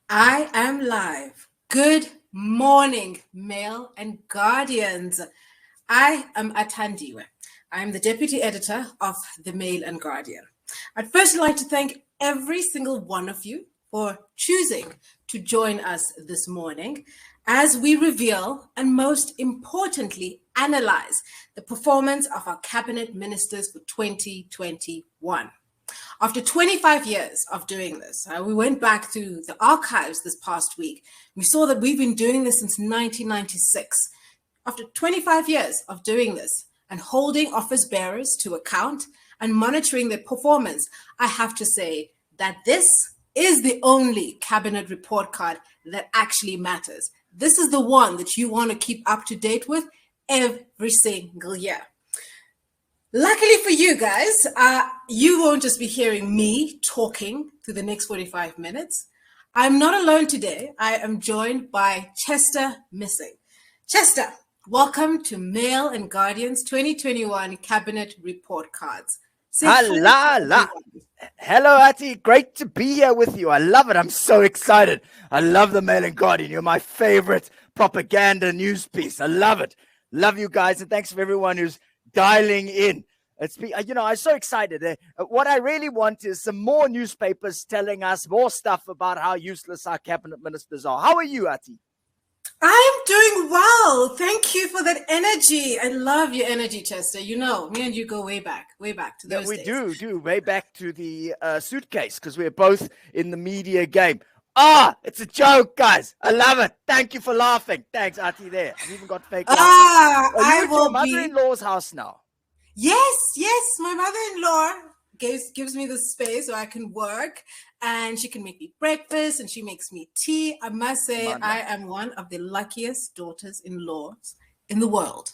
I am live. Good morning, Mail and Guardians. I am Athandiwe. I am the deputy editor of the Mail and Guardian. I'd first like to thank every single one of you for choosing to join us this morning as we reveal and most importantly analyze the performance of our cabinet ministers for 2021. After 25 years of doing this, we went back to the archives this past week. We saw that we've been doing this since 1996. After 25 years of doing this and holding office bearers to account and monitoring their performance, I have to say that this is the only cabinet report card that actually matters. This is the one that you want to keep up to date with every single year. Luckily for you guys, you won't just be hearing me talking through the next 45 minutes. I'm not alone today. I am joined by Chester Missing. Chester, welcome to Mail and Guardian's 2021 Cabinet Report Cards. Hello, Ati. Great to be here with you. I love it. I'm so excited. I love the Mail and Guardian. You're my favorite propaganda news piece. I love it. Love you guys. And thanks for everyone who's dialing in. I'm so excited. What I really want is some more newspapers telling us more stuff about how useless our cabinet ministers are. How are you, Ati? I'm doing well. Thank you for that energy. I love your energy, Chester. You know, me and you go way back to those days. We do, way back to the suitcase, because we're both in the media game. It's a joke, guys. I love it. Thank you for laughing. Thanks, Ati, there. I've even got fake laughing. Are you at your mother-in-law's house now? Yes. My mother-in-law gives me the space so I can work, and she can make me breakfast, and she makes me tea. I must say, I am one of the luckiest daughters-in-laws in the world.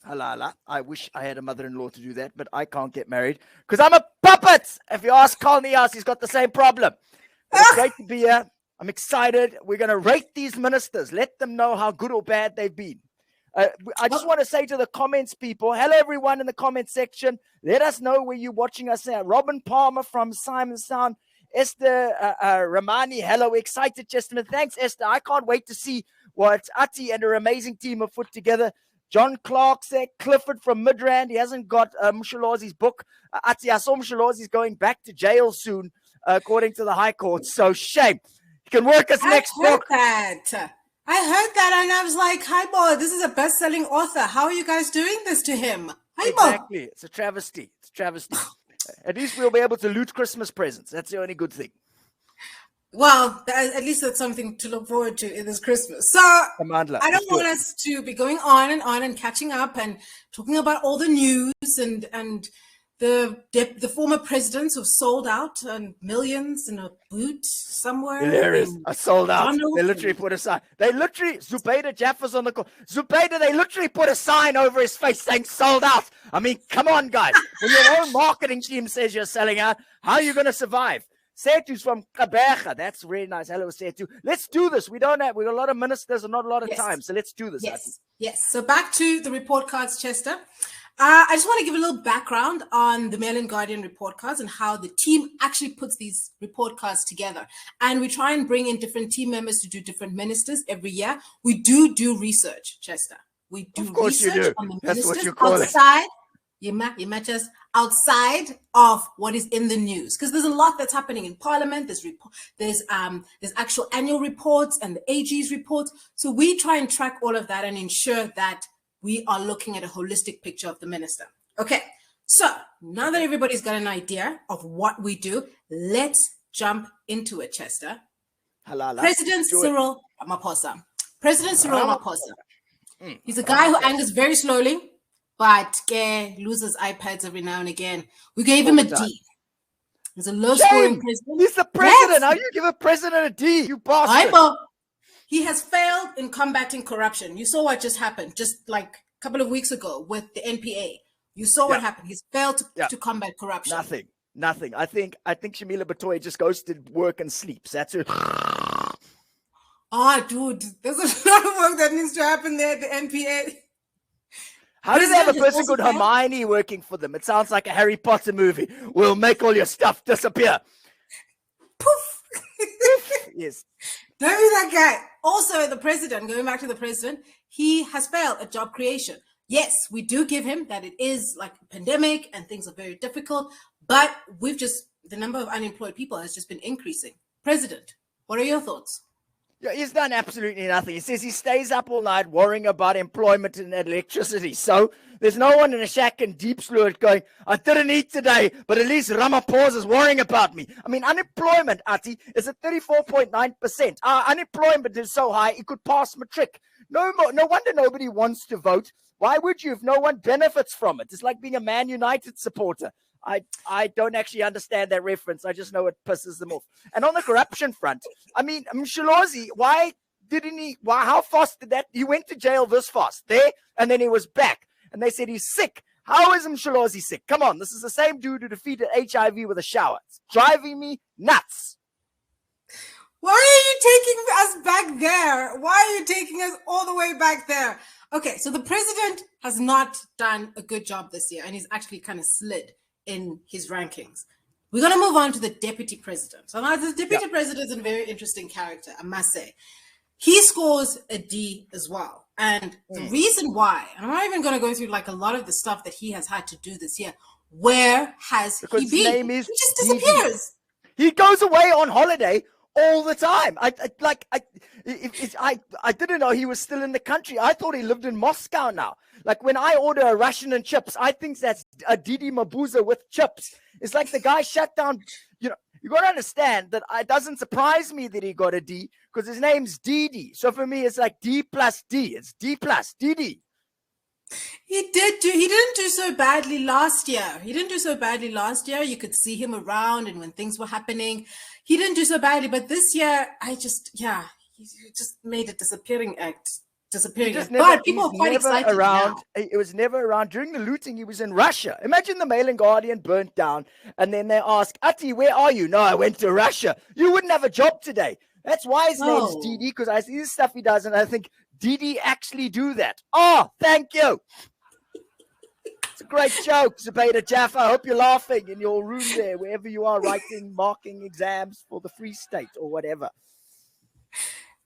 Halala. I wish I had a mother-in-law to do that, but I can't get married because I'm a puppet. If you ask Carl Nias, he's got the same problem. It's great to be here. I'm excited. We're going to rate these ministers. Let them know how good or bad they've been. I just want to say to the comments people, hello, everyone in the comment section. Let us know where you're watching us at. Robin Palmer from Simonstown. Esther Ramani, hello, excited, Chester. Thanks, Esther. I can't wait to see what Ati and her amazing team have put together. John Clark said, Clifford from Midrand. He hasn't got Mshalazi's book. Ati, I saw Mshalazi's going back to jail soon, according to the High Court. So shame. You can work us next book. I heard that and I was like, hi, boy, this is a best-selling author. How are you guys doing this to him? Hi, exactly. It's a travesty. At least we'll be able to loot Christmas presents. That's the only good thing. Well, at least that's something to look forward to in this Christmas. So I don't want us to be going on and catching up and talking about all the news and the former presidents who've sold out and millions in a boot somewhere. Hilarious. I sold out. They literally put a sign. Zubaydah Jaffa's on the call. Zubaydah, they literally put a sign over his face saying sold out. I mean, come on, guys. When your own marketing team says you're selling out, how are you going to survive? Setu's from Kabecha. That's really nice. Hello, Setu. Let's do this. We got a lot of ministers and not a lot of time. So let's do this. Yes. So back to the report cards, Chester. I just want to give a little background on the Mail and Guardian report cards and how the team actually puts these report cards together. And we try and bring in different team members to do different ministers every year. We do research, Chester. We do research on the ministers outside. You match us outside of what is in the news, because there's a lot that's happening in Parliament. There's actual annual reports and the AG's reports. So we try and track all of that and ensure that we are looking at a holistic picture of the minister. Okay, so now that everybody's got an idea of what we do, let's jump into it, Chester. President Cyril Ramaphosa. He's a guy who angers very slowly, but loses iPads every now and again. We gave him a D. He's a low-scoring president. He's the president. Yes. How you give a president a D, you bastard? He has failed in combating corruption. You saw what just happened just like a couple of weeks ago with the NPA. You saw what happened. He's failed to combat corruption. Nothing. I think Shamila Batoy just goes to work and sleeps. That's it. Dude, there's a lot of work that needs to happen there at the NPA. How do they have a person called Hermione working for them? It sounds like a Harry Potter movie. We'll make all your stuff disappear. Poof. Yes. Don't be that guy. Also, the president, going back to the president, he has failed at job creation. Yes, we do give him that it is like a pandemic and things are very difficult, but the number of unemployed people has just been increasing. President, what are your thoughts? Yeah, he's done absolutely nothing. He says he stays up all night worrying about employment and electricity. So there's no one in a shack in Deep Sloot going, I didn't eat today, but at least Ramaphosa is worrying about me. I mean, unemployment, Ati, is at 34.9%. Unemployment is so high, it could pass matric. No wonder nobody wants to vote. Why would you if no one benefits from it? It's like being a Man United supporter. I don't actually understand that reference. I just know it pisses them off. And on the corruption front, I mean, Msholozi, how fast did that? He went to jail this fast there, and then he was back. And they said he's sick. How is Msholozi sick? Come on, this is the same dude who defeated HIV with a shower. It's driving me nuts. Why are you taking us back there? Why are you taking us all the way back there? Okay, so the president has not done a good job this year, and he's actually kind of slid in his rankings. We're going to move on to the deputy president. So now the deputy president is a very interesting character, I must say. He scores a D as well. And the reason why, and I'm not even going to go through like a lot of the stuff that he has had to do this year. Where has he been? He just disappears. He goes away on holiday all the time. I didn't know he was still in the country. I thought he lived in Moscow now. Like when I order a Russian and chips, I think that's a Didi Mabuza with chips. It's like the guy shut down. You know, you got to understand that it doesn't surprise me that he got a D because his name's Didi. So for me, it's like D plus D. It's D plus Didi. He didn't do so badly last year. You could see him around and when things were happening, he didn't do so badly. But this year, he just made a disappearing act. But people are quite excited now. It was never around. During the looting, he was in Russia. Imagine the Mail and Guardian burnt down and then they ask, Ati, where are you? No, I went to Russia. You wouldn't have a job today. That's why his name's Didi, because I see this stuff he does and I think, Didi actually do that? Oh, thank you. It's a great joke, Zubaida Jaffa. I hope you're laughing in your room there, wherever you are marking exams for the Free State or whatever.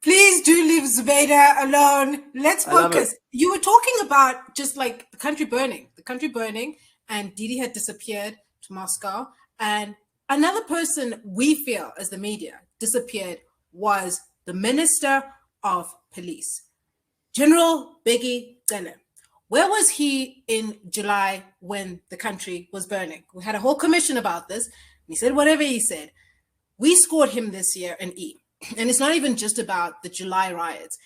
Please do leave Zubaida alone. Let's focus. You were talking about just like the country burning, and Didi had disappeared to Moscow. And another person we feel as the media disappeared was the Minister of Police, General Biggie Cele. Where was he in July when the country was burning? We had a whole commission about this. And he said whatever he said. We scored him this year an E. And it's not even just about the July riots.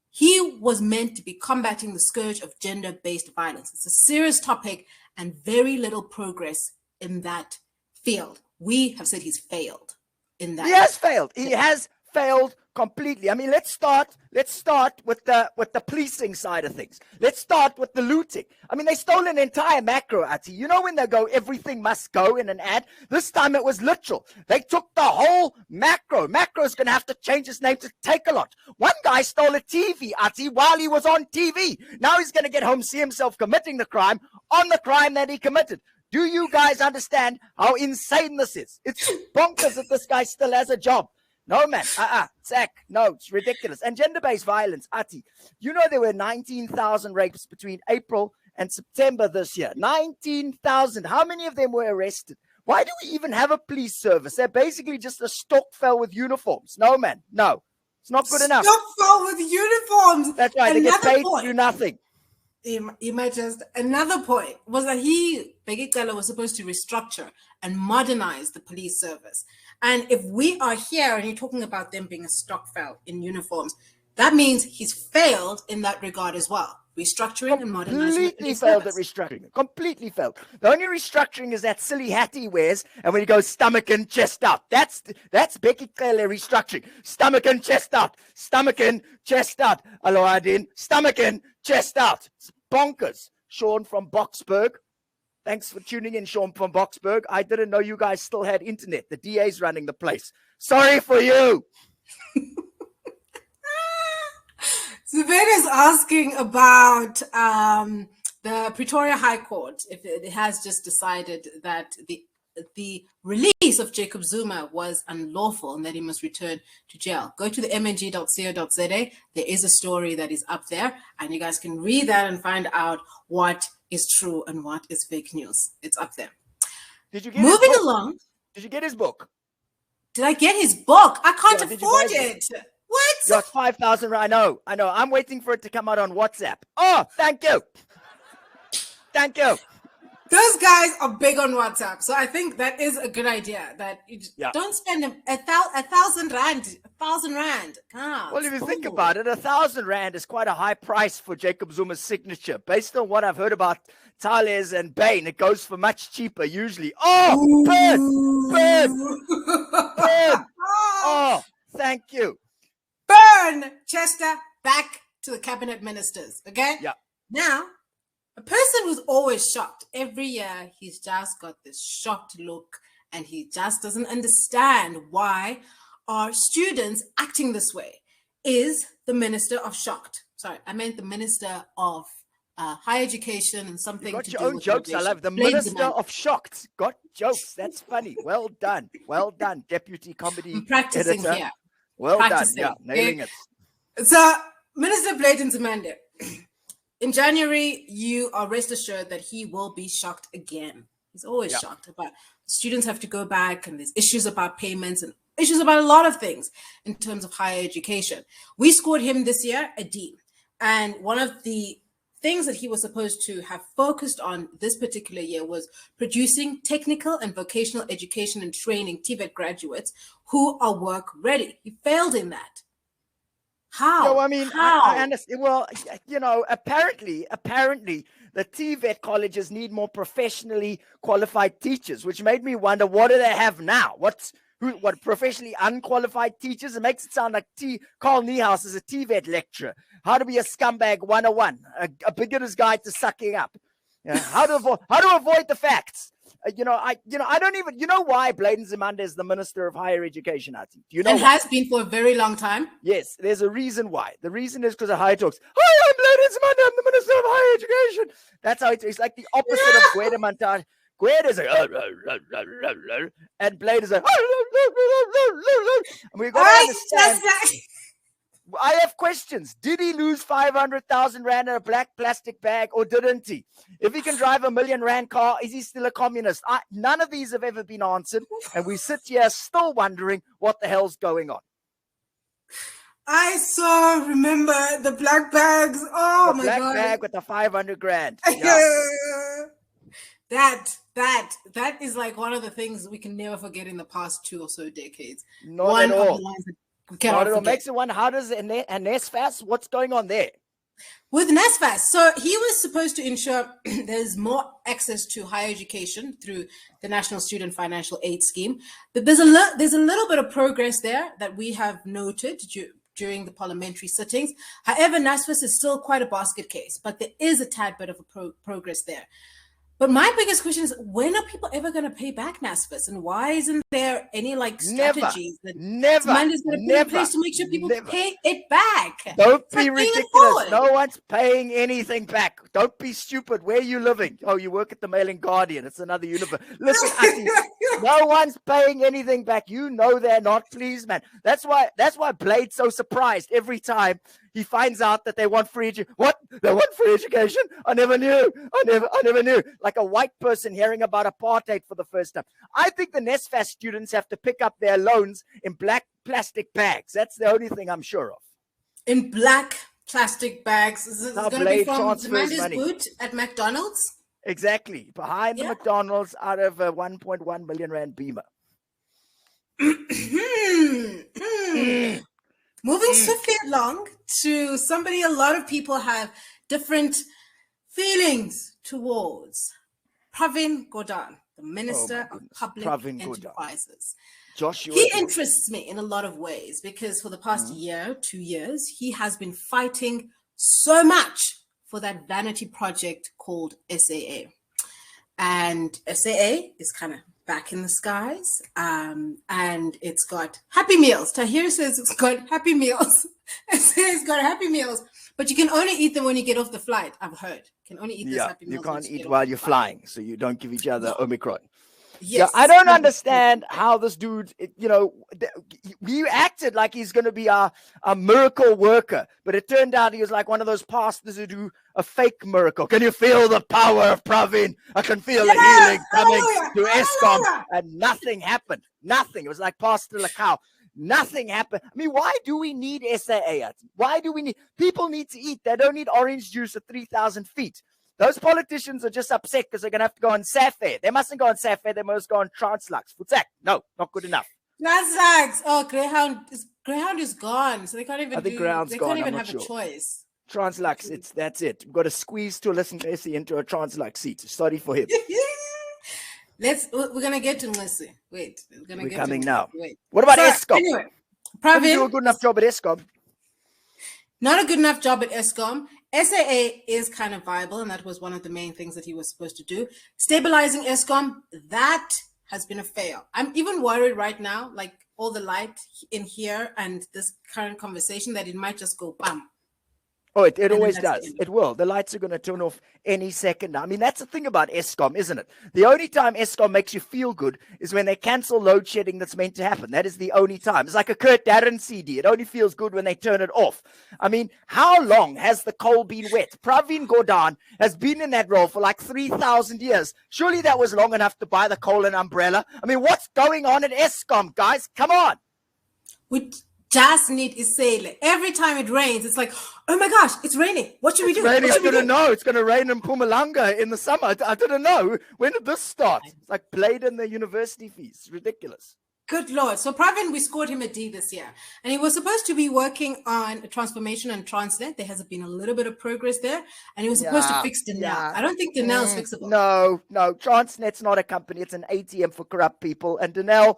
He was meant to be combating the scourge of gender-based violence. It's a serious topic and very little progress in that field. We have said he's failed in that. He has failed. He has failed completely. I mean, let's start with the policing side of things. Let's start with the looting. I mean, they stole an entire macro, Ati. You know when they go, everything must go in an ad? This time it was literal. They took the whole macro. Macro is going to have to change its name to Take-A-Lot. One guy stole a TV, Ati, while he was on TV. Now he's going to get home, see himself committing the crime on the crime that he committed. Do you guys understand how insane this is? It's bonkers that this guy still has a job. No, man. Zach, no, it's ridiculous. And gender-based violence, Ati, you know there were 19,000 rapes between April and September this year. 19,000. How many of them were arrested? Why do we even have a police service? They're basically just a stockfell with uniforms. No, man. No. It's not good enough. Stockfell with uniforms. That's right. They get paid to do nothing. Another point was that Biggie Cele was supposed to restructure and modernize the police service. And if we are here and you're talking about them being a stockfell in uniforms, that means he's failed in that regard as well. Restructuring and modernizing. Completely failed at restructuring. Completely failed. The only restructuring is that silly hat he wears, and when he goes stomach and chest out. That's Biggie Cele restructuring. Stomach and chest out. Stomach and chest out. Hello, Adin. Stomach and chest out. It's bonkers. Sean from Boksburg. Thanks for tuning in, Sean from Boksburg. I didn't know you guys still had internet. The DA's running the place. Sorry for you. Zubaida is asking about the Pretoria High Court, if it has just decided that the the release of Jacob Zuma was unlawful and that he must return to jail. Go to the mng.co.za. There is a story that is up there, and you guys can read that and find out what is true and what is fake news. It's up there. Did you get Moving along. Did you get his book? Did I get his book? I can't afford it. What? Yeah, 5,000. I know. I'm waiting for it to come out on WhatsApp. Oh, thank you. Thank you. Those guys are big on WhatsApp, so I think that is a good idea. That you don't spend a thousand rand. Well, if you think about it, 1,000 rand is quite a high price for Jacob Zuma's signature. Based on what I've heard about Thales and Bain, it goes for much cheaper usually. Oh, burn! Oh, thank you. Burn, Chester. Back to the cabinet ministers. Okay. Yeah. Now, a person who's always shocked, every year he's just got this shocked look and he just doesn't understand why are students acting this way, is the Minister of Shocked. Sorry, I meant the Minister of Higher Education and something. You got your own jokes. I love the Minister of Shocked. Got jokes. That's funny. Well done. Well done, Deputy Comedy I'm practicing Editor. Here. Well done. Yeah, nailing it. So, Minister Bladen Zamande, in January, you are rest assured that he will be shocked again. He's always shocked about students have to go back, and there's issues about payments and issues about a lot of things in terms of higher education. We scored him this year a D. And one of the things that he was supposed to have focused on this particular year was producing technical and vocational education and training TVET graduates who are work ready. He failed in that. How? No, I mean, I understand. Well, apparently, the TVET colleges need more professionally qualified teachers, which made me wonder, what do they have now? What professionally unqualified teachers? It makes it sound like Carl Niehaus is a TVET lecturer. How to be a scumbag 101, a beginner's guide to sucking up. How to avoid the facts. I don't even, why Bladen Zamande is the Minister of Higher Education, Ati? Do you know? And has been for a very long time. Yes, there's a reason why. The reason is because of how he talks. Hi, I'm Bladen Zamande. I'm the Minister of Higher Education. That's how it's like the opposite of Gwede Mantashe. Gwede is like, and Bladen is like, and we've got to understand. I have questions. Did he lose 500,000 rand in a black plastic bag, or didn't he? If he can drive a R1 million car, is he still a communist? None of these have ever been answered, and we sit here still wondering what the hell's going on. I so remember the black bags. Oh my God! Black bag with the 500 grand. Yeah. That is like one of the things we can never forget in the past 2 or so decades. Not at all. Not at all. Makes it one. How does and NSFAS? What's going on there? With NSFAS, so he was supposed to ensure there's more access to higher education through the National Student Financial Aid Scheme. But there's a little bit of progress there that we have noted during the parliamentary sittings. However, NSFAS is still quite a basket case, but there is a tad bit of a progress there. But my biggest question is, when are people ever going to pay back NSFAS, and why isn't there any strategies that Zamande is going to put in place to make sure people pay it back? Don't be ridiculous. No one's paying anything back. Don't be stupid. Where are you living? Oh, you work at the Mail and Guardian. It's another universe. Listen, no one's paying anything back. You know they're not. Please, man. That's why Blade's so surprised every time he finds out that they want free education. What? They want free education? I never knew. I never knew. Like a white person hearing about apartheid for the first time. I think the NSFAS students have to pick up their loans in black plastic bags. That's the only thing I'm sure of. In black plastic bags? Is it going to be from Zamande's boot at McDonald's? Exactly. Behind the McDonald's out of a 1.1 million rand Beamer. Moving swiftly along to somebody a lot of people have different feelings towards. Pravin Gordhan, the Minister of Public Enterprises. He interests me in a lot of ways because for the past 2 years, he has been fighting so much for that vanity project called SAA. And SAA is kind of back in the skies, and it's got Happy Meals. Tahir says it's got Happy Meals. It's got Happy Meals, but you can only eat them when you get off the flight. I've heard you can only eat this Happy Meals. You can't eat while you're flying, so you don't give each other Omicron. Yes. I don't understand how this dude, he acted like he's going to be a miracle worker, but it turned out he was like one of those pastors who do a fake miracle. Can you feel the power of Pravin? I can feel the healing coming to Eskom, and nothing happened. Nothing. It was like Pastor Lakau. Nothing happened. I mean, why do we need SAA? Why do we need, people need to eat. They don't need orange juice at 3,000 feet. Those politicians are just upset because they're going to have to go on SAFE. They mustn't go on SAFE. They must go on Translux. Futzak. No, not good enough. Translux. Oh, Greyhound is gone. So they can't even can't even have a choice. Translux, that's it. We've got to squeeze to listen to Essie into a Translux seat. Sorry for him. We're going to get to Nlisi. Wait. We're coming now. Wait. What about Eskom? Anyway, Pravin do a good enough job at Eskom. Not a good enough job at Eskom. SAA is kind of viable, and that was one of the main things that he was supposed to do. Stabilizing Eskom, that has been a fail. I'm even worried right now, like all the light in here and this current conversation, that it might just go bam. Oh, it always does. It will. The lights are going to turn off any second now. I mean, that's the thing about Eskom, isn't it? The only time Eskom makes you feel good is when they cancel load shedding that's meant to happen. That is the only time. It's like a Kurt Darren CD. It only feels good when they turn it off. I mean, how long has the coal been wet? Pravin Gordon has been in that role for like 3,000 years. Surely that was long enough to buy the coal and umbrella. I mean, what's going on at Eskom, guys? Come on. We just need Isele. Every time it rains, it's like, oh my gosh, it's raining. What should we do? I didn't know. It's going to rain in Mpumalanga in the summer. I didn't know. When did this start? It's like played in the university fees. It's ridiculous. Good Lord. So Pravin, we scored him a D this year. And he was supposed to be working on a transformation and Transnet. There has been a little bit of progress there. And he was supposed to fix Denel. I don't think Denel is fixable. No. Transnet's not a company. It's an ATM for corrupt people. And Denel,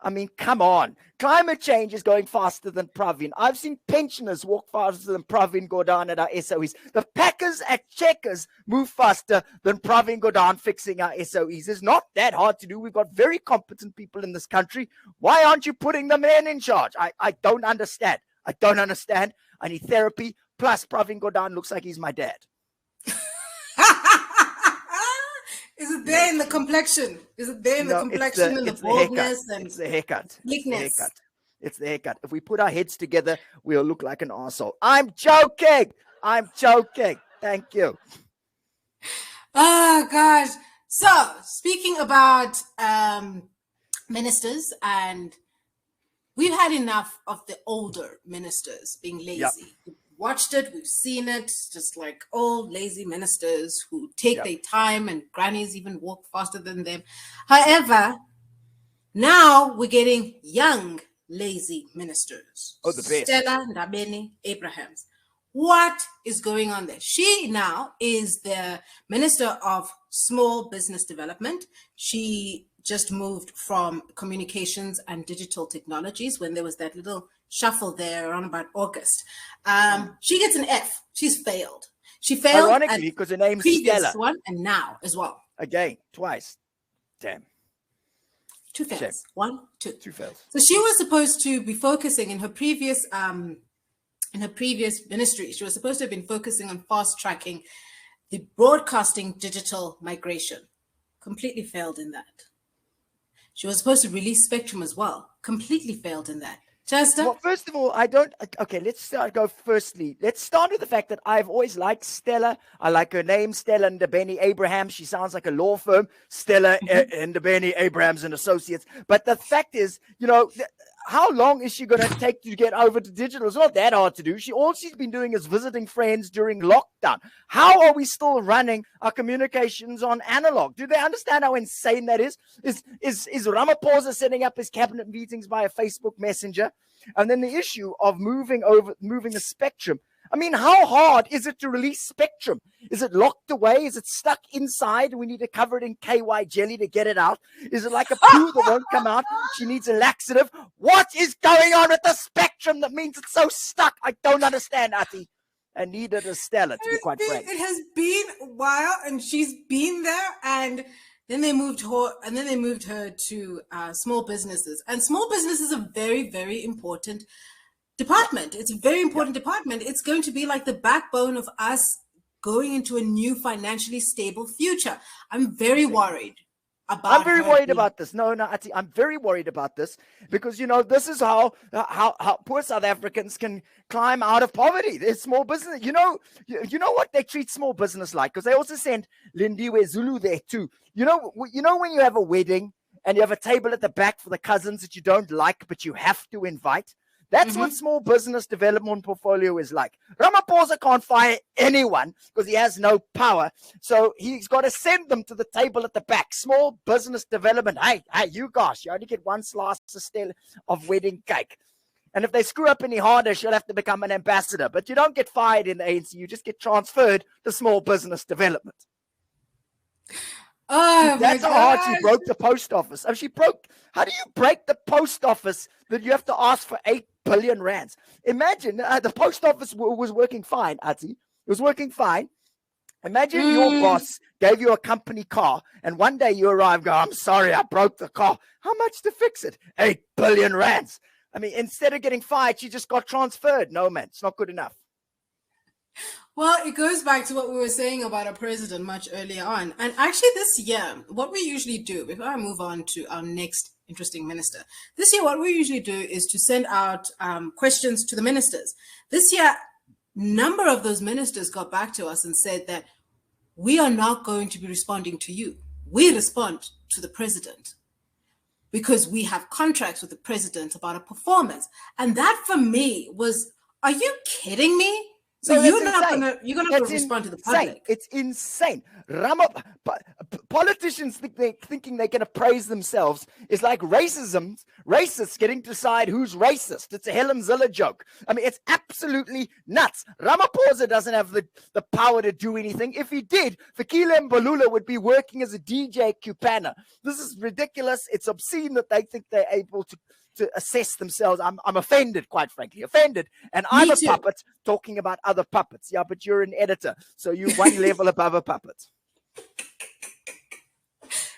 I mean, come on. Climate change is going faster than Pravin. I've seen pensioners walk faster than Pravin Gordon at our SOEs. The packers at Checkers move faster than Pravin Gordon fixing our SOEs. It's not that hard to do. We've got very competent people in this country. Why aren't you putting the men in charge? I don't understand. I need therapy. Plus, Pravin Gordon looks like he's my dad. Is it there in the complexion? Is it there in the complexion and the baldness? It's the haircut. It's the haircut. If we put our heads together, we'll look like an arsehole. I'm joking. Thank you. Oh, gosh. So, speaking about ministers, and we've had enough of the older ministers being lazy. Yep. Watched it, we've seen it, just like old lazy ministers who take their time, and grannies even walk faster than them. However, now we're getting young lazy ministers. Oh, the best. Stella Ndabeni Abrahams. What is going on there? She now is the Minister of Small Business Development. She just moved from communications and digital technologies when there was that little shuffle there around about August. She gets an F. She's failed. She failed. Ironically, because her name's Stella. One and now as well. Again, twice. Damn. 2 fails. Shame. 1, 2. 2 fails. So she was supposed to be focusing in her previous ministry. She was supposed to have been focusing on fast tracking the broadcasting digital migration. Completely failed in that. She was supposed to release Spectrum as well. Completely failed in that. Chester? Well, first of all, let's start with the fact that I've always liked Stella. I like her name, Stella Ndabeni Abrahams. She sounds like a law firm, Stella Ndabeni Abrahams and Associates. But the fact is, how long is she going to take to get over to digital? It's not that hard to do. All she's been doing is visiting friends during lockdown. How are we still running our communications on analog? Do they understand how insane that is? Is Ramaphosa setting up his cabinet meetings via Facebook Messenger? And then the issue of moving the spectrum. I mean, how hard is it to release Spectrum? Is it locked away? Is it stuck inside and we need to cover it in KY jelly to get it out? Is it like a poo that won't come out? She needs a laxative. What is going on with the Spectrum that means it's so stuck? I don't understand, Ati. And neither does Stella, to be quite frank. It has been a while, and she's been there, and then they moved her to small businesses. And small businesses are very, very important department. It's a very important department. It's going to be like the backbone of us going into a new financially stable future. I'm very worried about I'm very her worried being- about this. No, Ati, I'm very worried about this because, this is how poor South Africans can climb out of poverty. There's small business. You know what they treat small business like, because they also send Lindiwe Zulu there too. You know when you have a wedding and you have a table at the back for the cousins that you don't like, but you have to invite. That's what small business development portfolio is like. Ramaphosa can't fire anyone because he has no power. So he's got to send them to the table at the back. Small business development. Hey, you guys, you only get one slice of wedding cake. And if they screw up any harder, she'll have to become an ambassador. But you don't get fired in the ANC. You just get transferred to small business development. Oh, that's my how hard God. she broke the post office. How do you break the post office that you have to ask for 8 billion rands? Imagine the post office was working fine, Ati. It was working fine. Imagine your boss gave you a company car and one day you arrive and go, I'm sorry, I broke the car. How much to fix it? 8 billion rands. I mean, instead of getting fired, she just got transferred. No, man, it's not good enough. Well, it goes back to what we were saying about our president much earlier on. And actually this year, what we usually do, before I move on to our next interesting minister, this year what we usually do is to send out questions to the ministers. This year, number of those ministers got back to us and said that we are not going to be responding to you. We respond to the president because we have contracts with the president about a performance. And that for me was, are you kidding me? So you're gonna respond to the public. It's insane. Politicians thinking they can appraise themselves is like racists getting to decide who's racist. It's a Helen Ziller joke. I mean, it's absolutely nuts. Ramaphosa doesn't have the power to do anything. If he did, Fikile Mbalula would be working as a DJ at Cupana. This is ridiculous. It's obscene that they think they're able to assess themselves. I'm offended, quite frankly, offended. And I'm a puppet talking about other puppets. Yeah, but you're an editor, so you're one level above a puppet.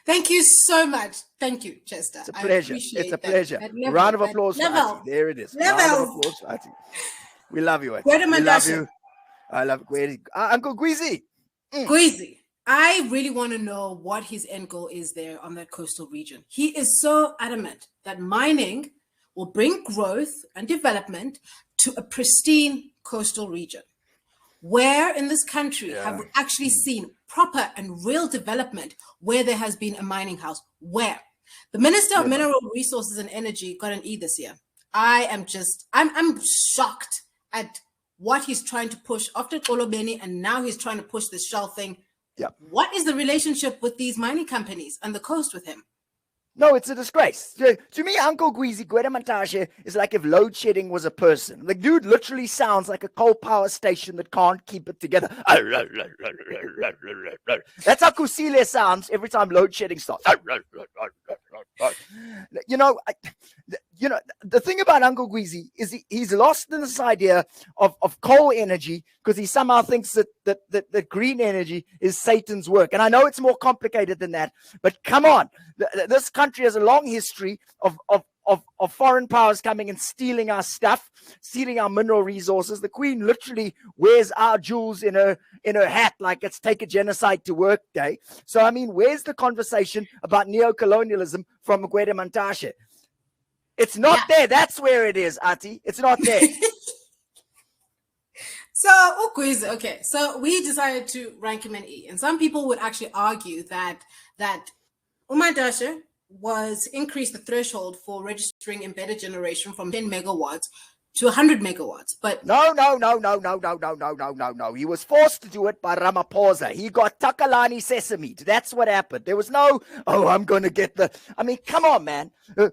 Thank you so much. Thank you, Chester. It's a pleasure. It's a pleasure. Round of applause for Ati. There it is. Round of applause for Ati. We love you, Ati. We love you. I love Uncle Gweezy. Gweezy. I really want to know what his end goal is there on that coastal region. He is so adamant that mining will bring growth and development to a pristine coastal region. Where in this country have we actually seen proper and real development where there has been a mining house? Where? The Minister of Mineral Resources and Energy got an E this year. I'm shocked at what he's trying to push after Kolobeni, and now he's trying to push the Shell thing. Yeah. What is the relationship with these mining companies and the coast with him? No, it's a disgrace. To me, Uncle Gweezy, Gwede Mantashe, is like if load shedding was a person. The dude literally sounds like a coal power station that can't keep it together. That's how Kusile sounds every time load shedding starts. The thing about Uncle Gweezy is he's lost in this idea of coal energy because he somehow thinks that green energy is Satan's work. And I know it's more complicated than that, but come on. This country has a long history of foreign powers coming and stealing our stuff, stealing our mineral resources. The Queen literally wears our jewels in her hat like it's Take a Genocide to Work Day. So, I mean, where's the conversation about neo-colonialism from Gwede Mantashe? It's not there. That's where it is, Ati. It's not there. So we decided to rank him an E. And some people would actually argue that Umantashe was increased the threshold for registering embedded generation from 10 megawatts to 100 megawatts. But no. He was forced to do it by Ramaphosa. He got Takalani sesame. That's what happened. There was no, I'm going to get come on, man. So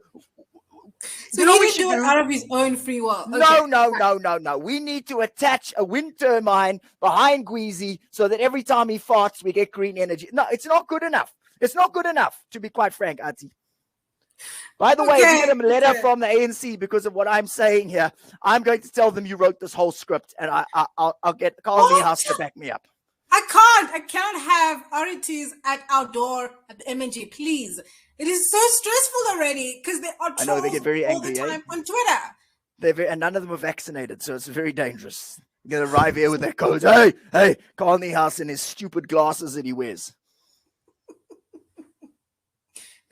he didn't do it out of his own free will. Okay. No. We need to attach a wind turbine behind Gweezy so that every time he farts, we get green energy. No, it's not good enough. It's not good enough, to be quite frank, Ati. By the way, if you get a letter from the ANC because of what I'm saying here, I'm going to tell them you wrote this whole script, and I'll get Carl Niehaus to back me up. I can't have RETs at our door at the MNG, please. It is so stressful already because they are trolls. I know, they get very angry all the time on Twitter. And none of them are vaccinated, so it's very dangerous. You're going to arrive here with their codes. Hey, Carl Niehaus and his stupid glasses that he wears.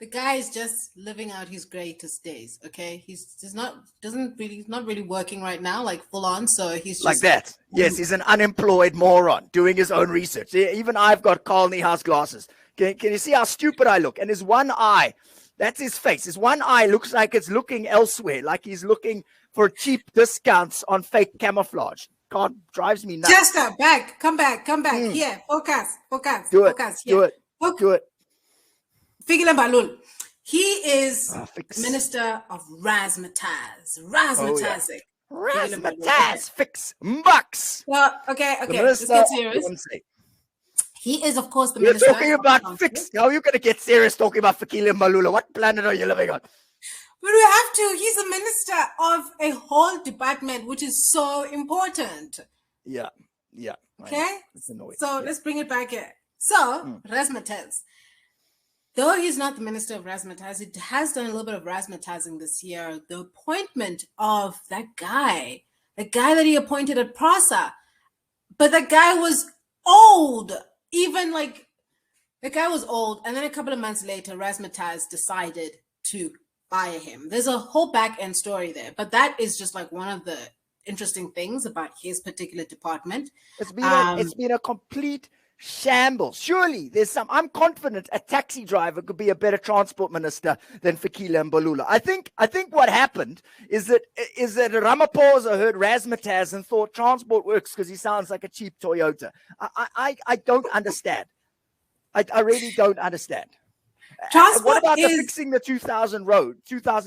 The guy is just living out his greatest days. Okay, he's not really working right now, like full on. So he's just like that. Yes, he's an unemployed moron doing his own research. Even I've got Carl Niehaus glasses. Can you see how stupid I look? And his one eye, that's his face. His one eye looks like it's looking elsewhere, like he's looking for cheap discounts on fake camouflage. God, drives me nuts. Chester, come back. Here, focus. Do it. Focus. Do Here. it. Do it. Fikile Mbalula. He is Minister of Razzmatazz. Razzmatazz. Fix. Bucks. Well, okay. Let's get serious. He is, of course, the You're minister. Talking about fix. How are you going to get serious talking about Fikile Mbalula? What planet are you living on? But we have to. He's a minister of a whole department, which is so important. Yeah. Okay? So let's bring it back here. So, Razzmatazz. Though he's not the minister of Razzmatazz, it has done a little bit of razzmatazzing this year. The appointment of that guy, the guy that he appointed at PRASA. But that guy was old. Even like, the guy was old. And then a couple of months later, Razzmatazz decided to fire him. There's a whole back end story there. But that is just like one of the interesting things about his particular department. It's been a complete shambles. Surely I'm confident a taxi driver could be a better transport minister than Fikile Mbalula. I think what happened is that Ramaphosa heard Razzmatazz and thought transport works because he sounds like a cheap Toyota. I don't understand. I really don't understand. What about fixing the 2,000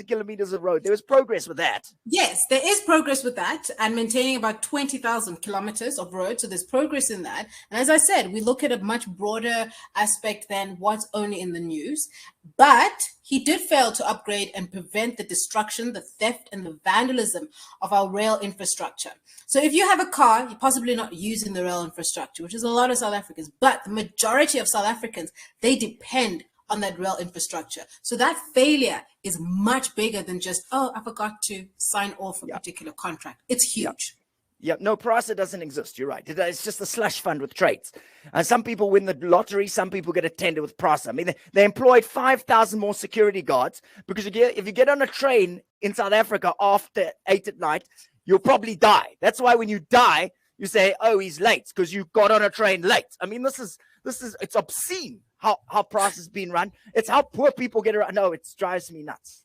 kilometers of road? There was progress with that. Yes, there is progress with that, and maintaining about 20,000 kilometers of road. So there's progress in that. And as I said, we look at a much broader aspect than what's only in the news. But he did fail to upgrade and prevent the destruction, the theft, and the vandalism of our rail infrastructure. So if you have a car, you're possibly not using the rail infrastructure, which is a lot of South Africans. But the majority of South Africans, they depend on that rail infrastructure. So that failure is much bigger than just, I forgot to sign off a particular contract. It's huge. Yeah, no, PRASA doesn't exist. You're right. It's just a slush fund with trades. And some people win the lottery. Some people get a tender with PRASA. I mean, they employed 5,000 more security guards because if you get on a train in South Africa after 8 at night, you'll probably die. That's why when you die, you say, oh, he's late because you got on a train late. I mean, it's obscene how PRASA's been run. It's how poor people get around. No, it drives me nuts.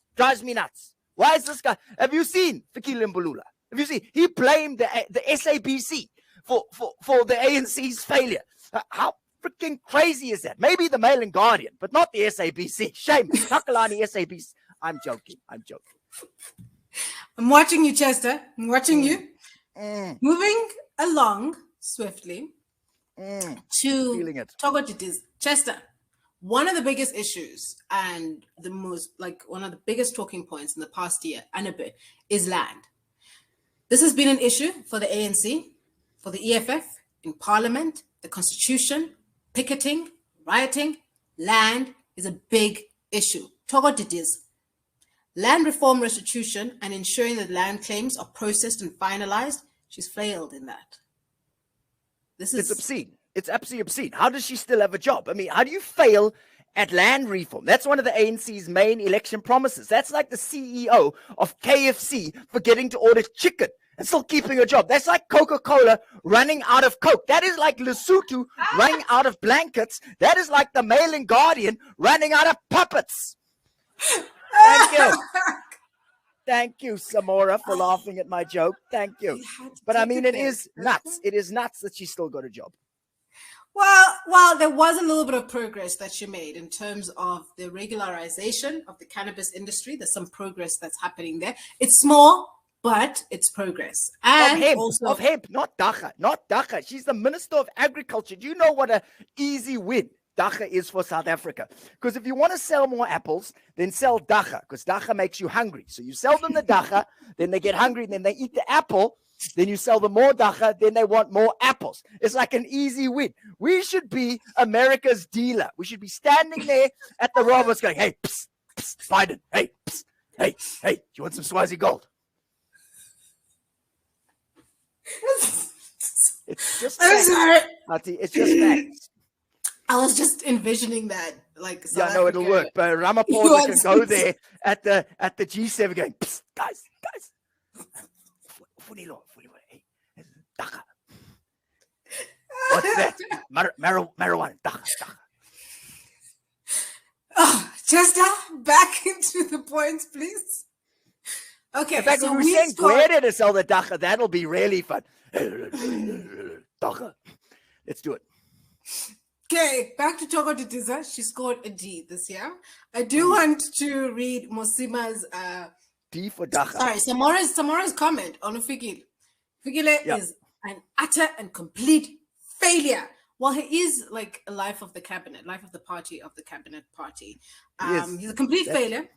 Why is this guy? Have you seen Fikile Mbalula? Have you seen? He blamed the SABC for the ANC's failure. How freaking crazy is that? Maybe the Mail and Guardian, but not the SABC. Shame. Takalani SABC. I'm joking. I'm watching you, Chester. I'm watching you. Moving along swiftly to talk about it is Chester. One of the biggest issues and one of the biggest talking points in the past year and a bit is land. This has been an issue for the ANC, for the EFF, in Parliament, the Constitution, picketing, rioting. Land is a big issue. Talk about it is. Land reform, restitution, and ensuring that land claims are processed and finalized. She's failed in that. It's obscene. It's absolutely obscene. How does she still have a job? I mean, how do you fail at land reform? That's one of the ANC's main election promises. That's like the CEO of KFC forgetting to order chicken and still keeping a job. That's like Coca-Cola running out of Coke. That is like Lesotho running out of blankets. That is like the Mail and Guardian running out of puppets. Thank you. Thank you, Samora, for laughing at my joke. Thank you. But I mean, it is nuts. It is nuts that she still got a job. Well, there was a little bit of progress that she made in terms of the regularization of the cannabis industry. There's some progress that's happening there. It's small, but it's progress. And of hemp, not Dacha. She's the Minister of Agriculture. Do you know what an easy win Dacha is for South Africa? Because if you want to sell more apples, then sell Dacha, because Dacha makes you hungry. So you sell them the Dacha, then they get hungry, and then they eat the apple. Then you sell them more Dacha, then they want more apples. It's like an easy win. We should be America's dealer. We should be standing there at the robots going, hey, psst, psst, Biden, hey, psst, hey, do you want some Swazi gold? It's just facts. It's just facts. I was just envisioning that, like, South no, it'll Africa. work. But Ramaphosa can go there at the G7 going, psst, guys. Hey, dacha. What's that? Marijuana. Dacha. Oh, Chester, back into the points, please. Okay, in fact, so we send Gwede to sell the dacha. That'll be really fun. Dacha. Let's do it. Okay, back to Toko Didiza. She scored a D this year. I do want to read Mosima's D for dacha. Sorry, Samara's comment on Ufigile. Ufigile is an utter and complete failure. Well, he is like a life of the cabinet party. He's a complete failure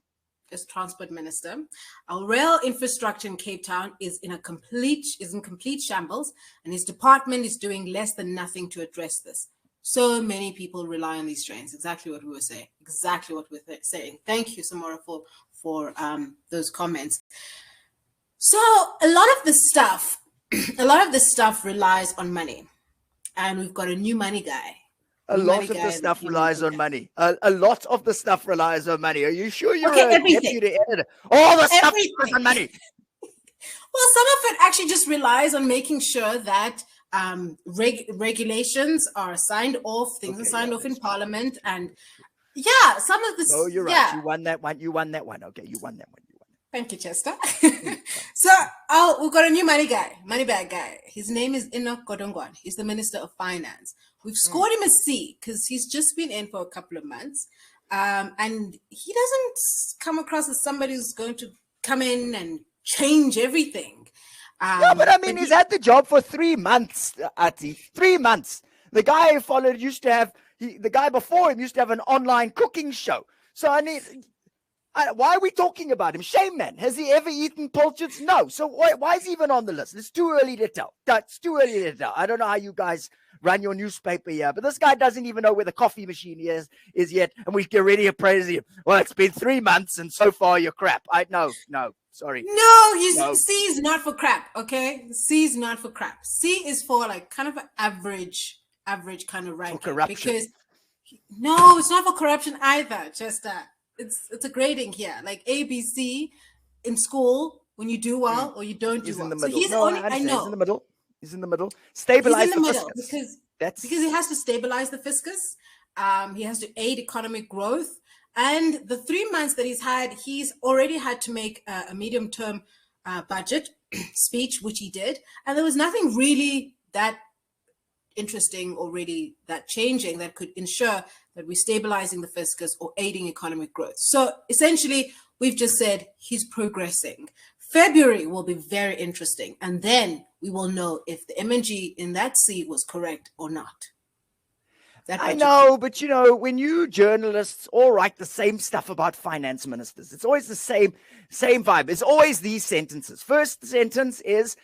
as transport minister. Our rail infrastructure in Cape Town is in complete shambles, and his department is doing less than nothing to address this. So many people rely on these trains. Exactly what we were saying. Thank you, Samara, for those comments. So a lot of the stuff relies on money. And we've got a new money guy. A lot of the stuff relies on money. A lot of the stuff relies on money. Are you sure you're a deputy editor? All the stuff relies on money. Well, some of it actually just relies on making sure that regulations are signed off, things are signed off in Parliament. And some of this. Oh, you're right. You won that one. Okay, you won that one. Thank you, Chester. So we've got a new money bag guy. His name is Enoch Gordon. He's the Minister of Finance. We've scored him a C because he's just been in for a couple of months. And he doesn't come across as somebody who's going to come in and change everything. But I mean, he's had the job for 3 months, Ati. 3 months. The guy the guy before him used to have an online cooking show. So why are we talking about him? Shame, man. Has he ever eaten pilchards? No. So why is he even on the list? It's too early to tell. I don't know how you guys run your newspaper here, but this guy doesn't even know where the coffee machine is yet, and we get ready to praise him. Well, it's been 3 months, and so far you're crap. No, sorry. No, C is not for crap, okay? C is not for crap. C is for like kind of an average kind of ranking. For corruption. Because no, it's not for corruption either, Chester. It's a grading here, like ABC in school when you do well or you don't do well. So he's I know. He's in the middle. Stabilize the fiscus. Because he has to stabilize the fiscus. He has to aid economic growth. And the 3 months that he's already had to make a medium-term budget speech, which he did. And there was nothing really that interesting or really that changing that could ensure that we're stabilizing the fiscus or aiding economic growth. So essentially, we've just said he's progressing. February will be very interesting. And then we will know if the MNG in that C was correct or not. I know, but when you journalists all write the same stuff about finance ministers, it's always the same vibe. It's always these sentences. First sentence is,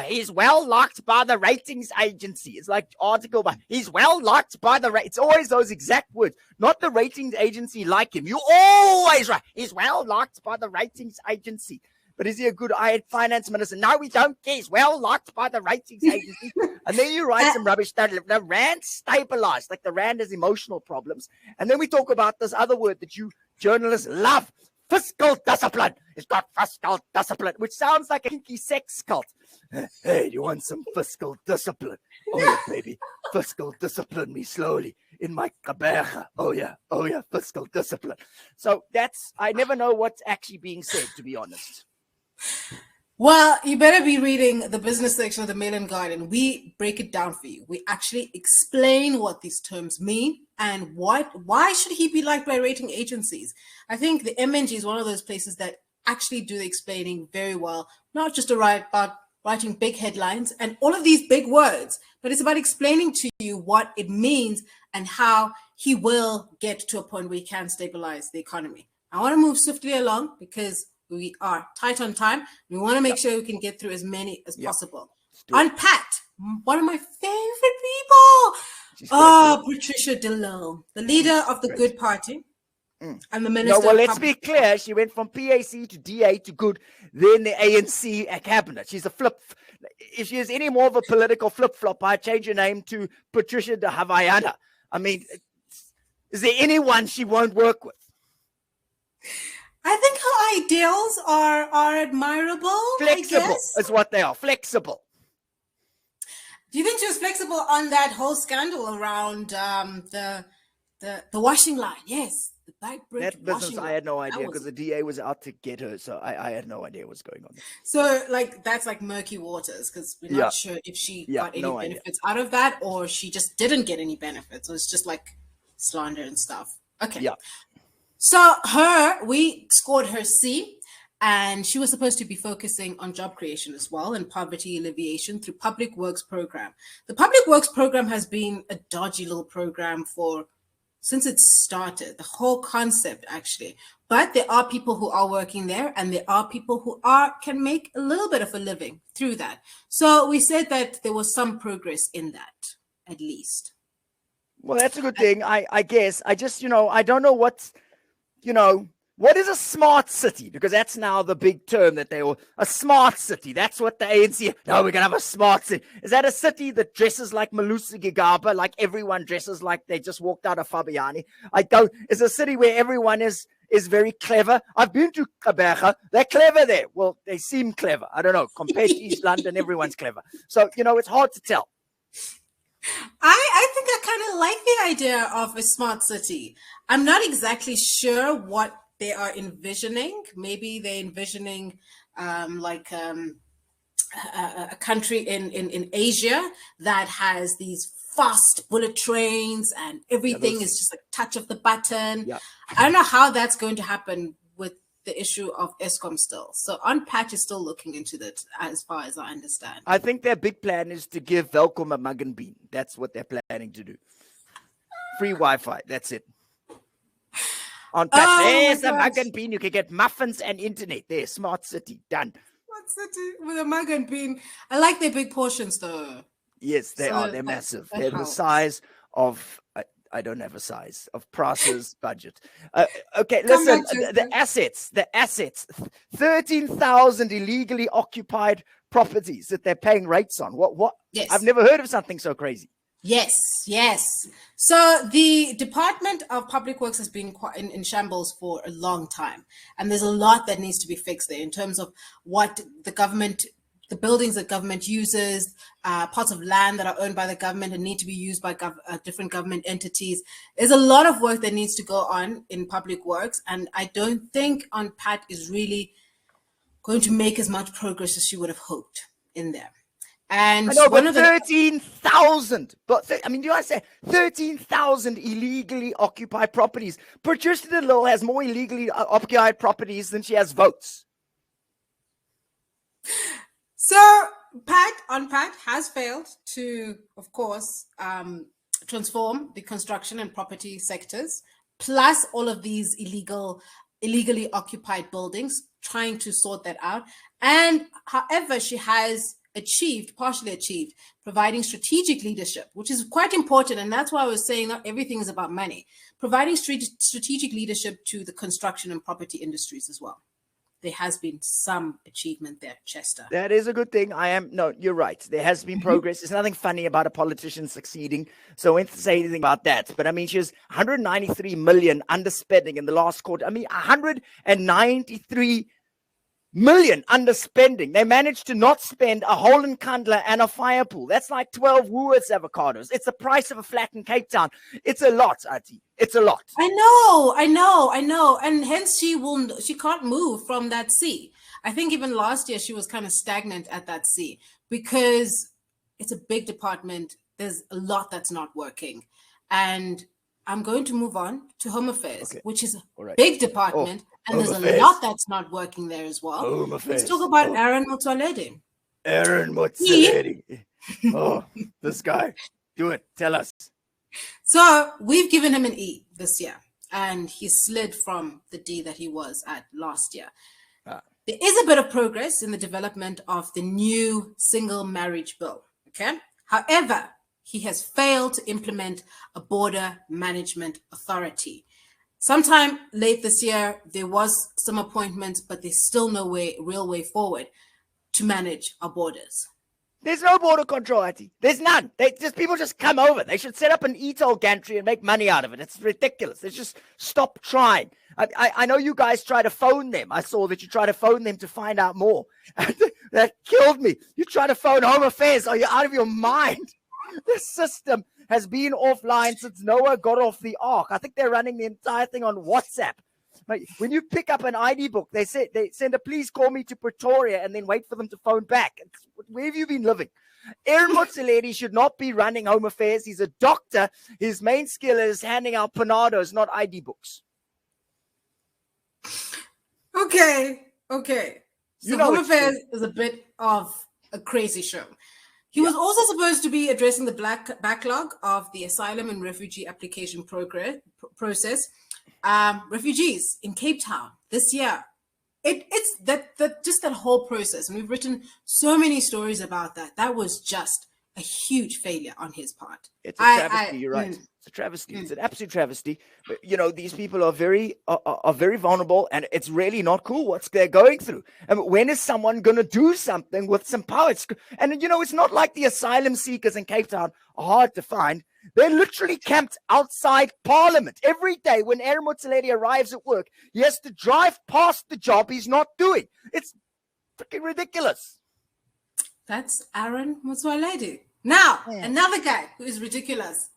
he's well liked by the ratings agency. It's like article by, he's well liked by it's always those exact words, not the ratings agency like him. You always write, he's well liked by the ratings agency. But is he a good finance minister? No, we don't care. He's well liked by the ratings agency. And then you write some rubbish that the rand stabilized, like the rand has emotional problems. And then we talk about this other word that you journalists love, fiscal discipline. It's got fiscal discipline, which sounds like a kinky sex cult. Hey, do you want some fiscal discipline? Oh, yeah, baby. Fiscal discipline me slowly in my kabeja. Oh, yeah, fiscal discipline. So I never know what's actually being said, to be honest. Well, you better be reading the business section of the Mail and Guardian. We break it down for you. We actually explain what these terms mean and why should he be liked by rating agencies. I think the MNG is one of those places that actually do the explaining very well, not just about writing big headlines and all of these big words, but it's about explaining to you what it means and how he will get to a point where he can stabilize the economy. I want to move swiftly along because we are tight on time. We want to make sure we can get through as many as possible. On Pat, one of my favorite people. Patricia de Lille, the leader of the Good Party and the minister. No, well, let's be clear. She went from PAC to DA to Good, then the ANC cabinet. She's a flip. If she is any more of a political flip-flop, I'd change her name to Patricia de Havaiana. I mean, Is there anyone she won't work with? I think her ideals are admirable. Flexible is what they are. Flexible. Do you think she was flexible on that whole scandal around the washing line? Yes, the black brick That business, washing I line. had no idea because the DA was out to get her, so I had no idea what's going on there. So, like, that's like murky waters because we're not sure if she got any benefits out of that or she just didn't get any benefits. So it's just like slander and stuff. Okay. Yeah. So we scored her C, and she was supposed to be focusing on job creation as well and poverty alleviation through public works program. The public works program has been a dodgy little program since it started, the whole concept actually. But there are people who are working there, and there are people who can make a little bit of a living through that. So we said that there was some progress in that, at least. Well, that's a good thing, I guess. I just, I don't know what is a smart city? Because that's now the big term that a smart city. That's what the ANC, no, we're going to have a smart city. Is that a city that dresses like Malusi Gigaba, like everyone dresses like they just walked out of Fabiani? It's a city where everyone is very clever. I've been to Kabeja. They're clever there. Well, they seem clever. I don't know. Compared to East London, everyone's clever. So, it's hard to tell. I think I kind of like the idea of a smart city. I'm not exactly sure what they are envisioning. Maybe they're envisioning a country in Asia that has these fast bullet trains and everything is just a touch of the button. Yeah. I don't know how that's going to happen with the issue of Eskom still. So Unpatch is still looking into that as far as I understand. I think their big plan is to give Welkom a mug and bean. That's what they're planning to do. Free Wi-Fi. That's it. Unpatch. There's a mug and bean. You can get muffins and internet. There, smart city. Done. Smart city with a mug and bean. I like their big portions though. Yes, they are. They're massive. They're the size of... I don't have a size of Prasa's budget. Okay, listen, the assets, 13,000 illegally occupied properties that they're paying rates on. What? Yes. I've never heard of something so crazy. Yes. So the Department of Public Works has been quite in shambles for a long time. And there's a lot that needs to be fixed there in terms of what the buildings that government uses, parts of land that are owned by the government and need to be used by different government entities. There's a lot of work that needs to go on in public works, and I don't think Unpat is really going to make as much progress as she would have hoped in there. And I know, but 13,000. But do I say 13,000 illegally occupied properties? Patricia de Lille has more illegally occupied properties than she has votes. So Unpat has failed to, of course, transform the construction and property sectors, plus all of these illegally occupied buildings, trying to sort that out. And however, she has partially achieved, providing strategic leadership, which is quite important. And that's why I was saying not everything is about money, providing strategic leadership to the construction and property industries as well. There has been some achievement there, Chester. That is a good thing. You're right. There has been progress. There's nothing funny about a politician succeeding. So I won't say anything about that. But she was 193 million underspending in the last quarter. 193 million underspending. They managed to not spend a hole in Kandla and a fire pool. That's like 12 Woolworths avocados. It's the price of a flat in Cape Town. It's a lot, Ati. It's a lot. I know. And hence she can't move from that C. I think even last year she was kind of stagnant at that C because it's a big department. There's a lot that's not working. And I'm going to move on to Home Affairs, which is a big department. And there's a lot that's not working there as well. Let's talk about Aaron Motsoaledi. Aaron Motsoaledi. This guy. Do it. Tell us. So we've given him an E this year, and he slid from the D that he was at last year. There is a bit of progress in the development of the new single marriage bill. Okay. However, he has failed to implement a border management authority. Sometime late this year, there was some appointments, but there's still no real way forward to manage our borders. There's no border control, Auntie. There's none. People just come over. They should set up an e-toll gantry and make money out of it. It's ridiculous. They just stop trying. I know you guys try to phone them. I saw that you try to phone them to find out more. That killed me. You try to phone Home Affairs. Are you out of your mind? The system has been offline since Noah got off the ark. I think they're running the entire thing on WhatsApp. Like, when you pick up an ID book, they send a please call me to Pretoria and then wait for them to phone back. Where have you been living? Aaron Motsoaledi should not be running Home Affairs. He's a doctor. His main skill is handing out panados, not ID books. Okay. So Home Affairs true. is a bit of a crazy show. He was also supposed to be addressing the backlog of the asylum and refugee application process. Refugees in Cape Town this year. It's that whole process. And we've written so many stories about that. That was just a huge failure on his part. It's a travesty. You're right. It's a travesty. It's an absolute travesty. But, these people are very vulnerable, and it's really not cool what they're going through. And when is someone going to do something with some power? It's not like the asylum seekers in Cape Town are hard to find. They're literally camped outside Parliament every day. When Aaron Motsoaledi arrives at work, he has to drive past the job he's not doing. It's freaking ridiculous. That's Aaron Motsoaledi. Now, another guy who is ridiculous.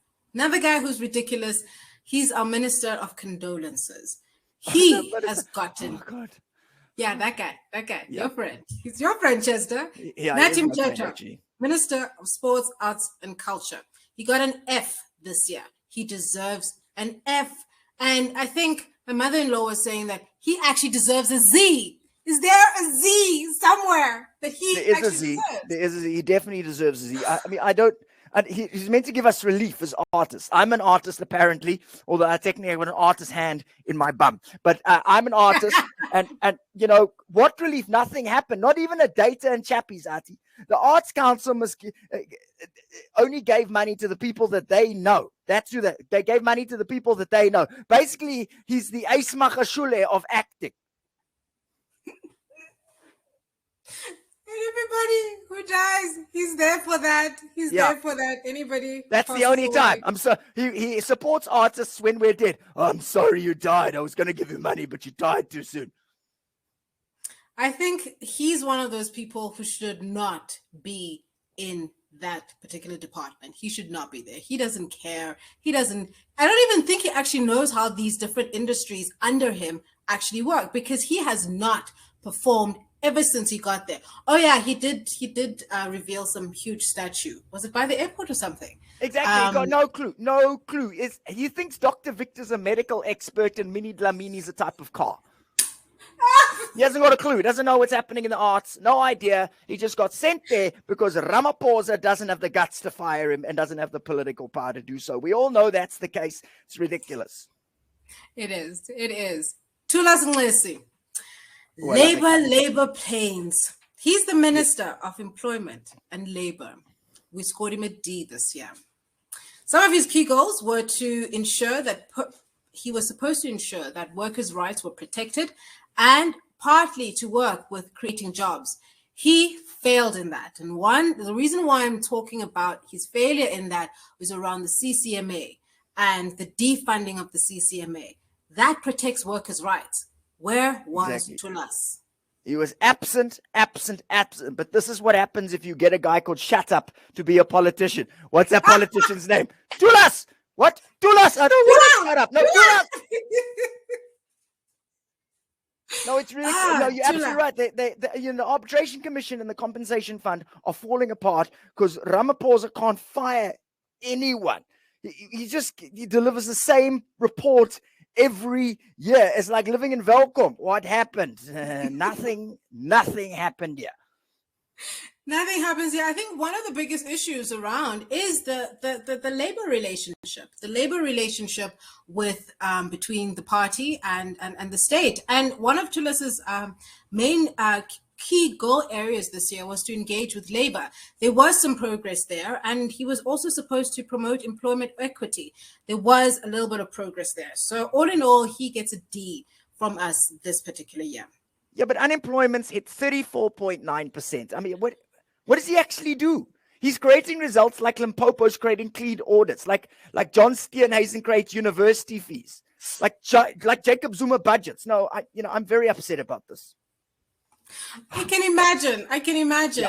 He's our Minister of Condolences. He has gotten... Oh, God. Yeah, that guy. Yeah. Your friend. He's your friend, Chester. Yeah, Natim Chester, Minister of Sports, Arts and Culture. He got an F this year. He deserves an F. And I think my mother-in-law was saying that he actually deserves a Z. Is there a Z somewhere that he actually deserves? There is a Z. He definitely deserves a Z. He's meant to give us relief as artists. I'm an artist, apparently, although I technically have an artist's hand in my bum. But I'm an artist, and what relief? Nothing happened. Not even a data and chappies, Ati. The Arts Council only gave money to the people that they know. That's who they gave money to the people that they know. Basically, he's the Ace Makashule of acting. Everybody who dies, he's there for that. He's there for that. Anybody. That's the only time. He supports artists when we're dead. Oh, I'm sorry you died. I was going to give you money, but you died too soon. I think he's one of those people who should not be in that particular department. He should not be there. He doesn't care. I don't even think he actually knows how these different industries under him actually work, because he has not performed ever since he got there. Oh yeah, he did reveal some huge statue. Was it by the airport or something? Exactly. He got no clue. He thinks Dr. Victor's a medical expert and Minnie Dlamini's a type of car. He hasn't got a clue. He doesn't know what's happening in the arts. No idea. He just got sent there because Ramaphosa doesn't have the guts to fire him and doesn't have the political power to do so. We all know that's the case. It's ridiculous. It is. Thulas Nxesi. Labor Plains. He's the Minister of Employment and Labor. We scored him a D this year. Some of his key goals were to ensure that he was supposed to ensure that workers' rights were protected and partly to work with creating jobs. He failed in that. And the reason why I'm talking about his failure in that was around the CCMA and the defunding of the CCMA. That protects workers' rights. Where was Thulas? He was absent. But this is what happens if you get a guy called Shut Up to be a politician. What's that politician's name? Thulas! What? Thulas! I don't want to shut up. No, Thulas! No, it's really no. You're absolutely right. The Arbitration Commission and the Compensation Fund are falling apart because Ramaphosa can't fire anyone. He delivers the same report every year. It's like living in Welkom. What happened? Nothing happened here. Nothing happens here. I think one of the biggest issues around is the labor relationship. The labor relationship with between the party and the state. And one of Thulas's main key goal areas this year was to engage with labor. There was some progress there, and he was also supposed to promote employment equity. There was a little bit of progress there. So all in all, he gets a D from us this particular year. Yeah, but unemployment's hit 34.9%. I mean, What does he actually do? He's creating results like Limpopo's creating clean audits, like John Steenhuisen creates university fees, like Jacob Zuma budgets. No, I'm very upset about this. I can imagine.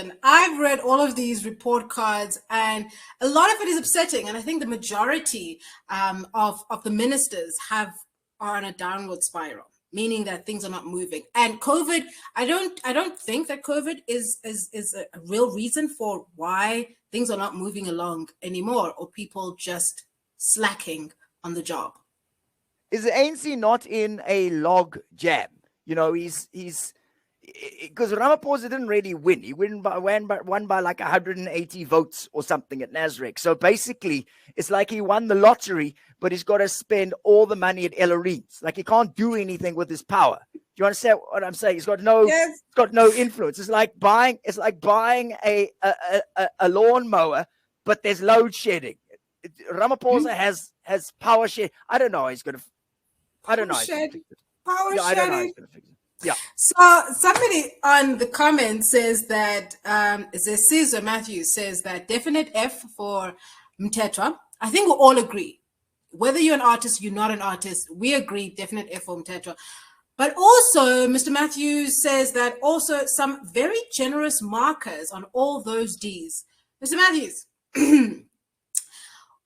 Yeah. I've read all of these report cards, and a lot of it is upsetting. And I think the majority of the ministers are on a downward spiral, meaning that things are not moving. And COVID, I don't think that COVID is a real reason for why things are not moving along anymore, or people just slacking on the job. Is the ANC not in a log jam? He's because Ramaphosa didn't really win. He won by like 180 votes or something at Nasrec. So basically, it's like he won the lottery, but he's got to spend all the money at Ellerines. Like he can't do anything with his power. Do you understand what I'm saying? He's got no influence. It's like buying a lawnmower, but there's load shedding. Ramaphosa has power shed. I don't know how he's going to. I don't know. Power shedding. I don't know how he's going to fix it. Yeah. So somebody on the comments says that Caesar Matthews says that definite F for Mthethwa. I think we all agree. Whether you're an artist, you're not an artist, we agree definite F for Mthethwa. But also, Mr. Matthews says that also some very generous markers on all those Ds. Mr. Matthews,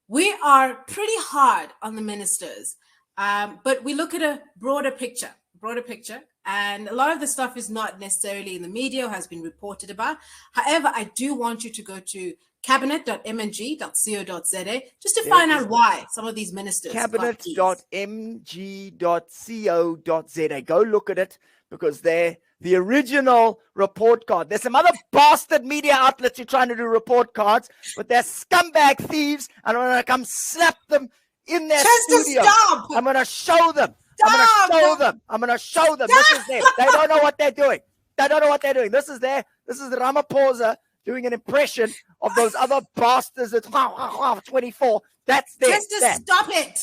we are pretty hard on the ministers, but we look at a broader picture. And a lot of the stuff is not necessarily in the media or has been reported about. However, I do want you to go to cabinet.mng.co.za just to find out why some of these ministers. Cabinet.mg.co.za. Go look at it, because they're the original report card. There's some other bastard media outlets who are trying to do report cards, but they're scumbag thieves, and I'm going to come slap them in their studio. Stop. I'm going to show them. I'm going to show them. This is them. They don't know what they're doing. This is Ramaphosa doing an impression of those other bastards at 24. That's them. Just stop it.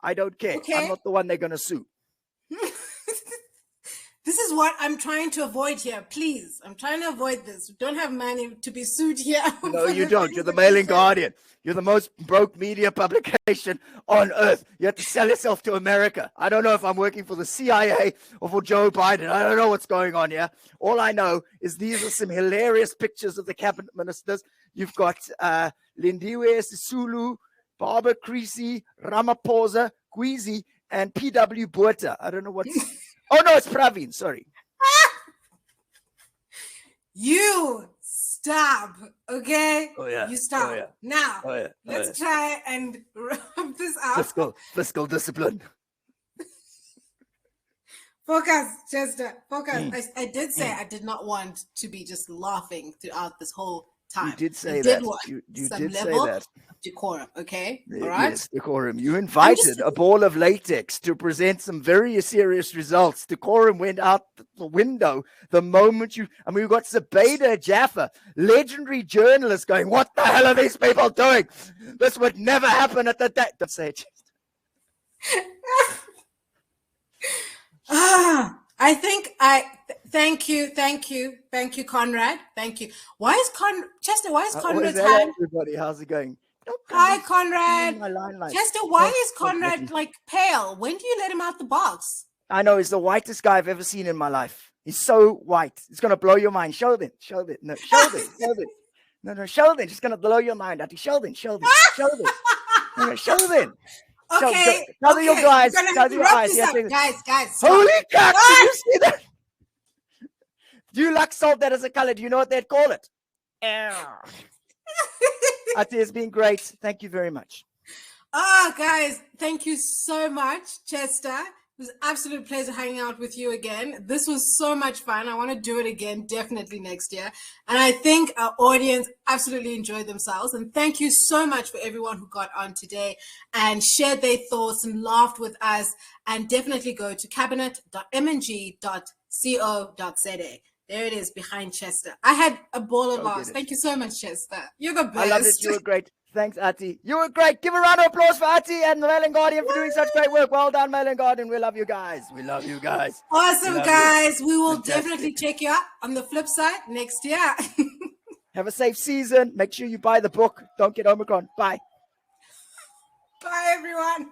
I don't care. Okay. I'm not the one they're going to sue. This is what I'm trying to avoid here. Please, I'm trying to avoid this. We don't have money to be sued here. No, you don't. You're the Mail and Guardian. You're the most broke media publication on earth. You have to sell yourself to America. I don't know if I'm working for the CIA or for Joe Biden. I don't know what's going on here. All I know is these are some hilarious pictures of the cabinet ministers. You've got Lindiwe Sisulu, Barbara Creasy, Ramaphosa, Gwizi, and P.W. Botha. I don't know what's... Oh, no, it's Praveen. Sorry. You stop, okay? Oh, yeah. You stop. Oh, yeah. Now, let's try and wrap this up. Fiscal discipline. Focus, Chester. Focus. I did say I did not want to be just laughing throughout this whole time. You did say that. You did say that. Decorum, okay? All right. Yes, decorum. You invited a ball of latex to present some very serious results. Decorum went out the window the moment we got Zabeda Jaffa, legendary journalist, going, "What the hell are these people doing? This would never happen at the day." Don't say it. Thank you, Conrad. Thank you. Why is Conrad's hand? Everybody, how's it going? Hi, Conrad. Chester, why is Conrad like pale? When do you let him out the box? I know, he's the whitest guy I've ever seen in my life. He's so white. It's going to blow your mind. Show them. No, show them. No, show them. It's going to blow your mind. Show them. No, show them. Okay. Tell your guys. Tell your eyes. Guys. Holy crap. Did you see that? Do you like salt that as a color? Do you know what they'd call it? Ati, it's been great. Thank you very much. Guys, thank you so much, Chester. It was an absolute pleasure hanging out with you again. This was so much fun. I want to do it again, definitely next year. And I think our audience absolutely enjoyed themselves. And thank you so much for everyone who got on today and shared their thoughts and laughed with us. And definitely go to cabinet.mng.co.za. There it is, behind Chester. I had a ball of laughs. Thank you so much, Chester. You're the best. I love it. You were great. Thanks, Ati. You were great. Give a round of applause for Ati and the Mail and Guardian for doing such great work. Well done, Mail and Guardian. We love you guys. Awesome, guys. We will definitely check you out on the flip side next year. Have a safe season. Make sure you buy the book. Don't get Omicron. Bye. Bye, everyone.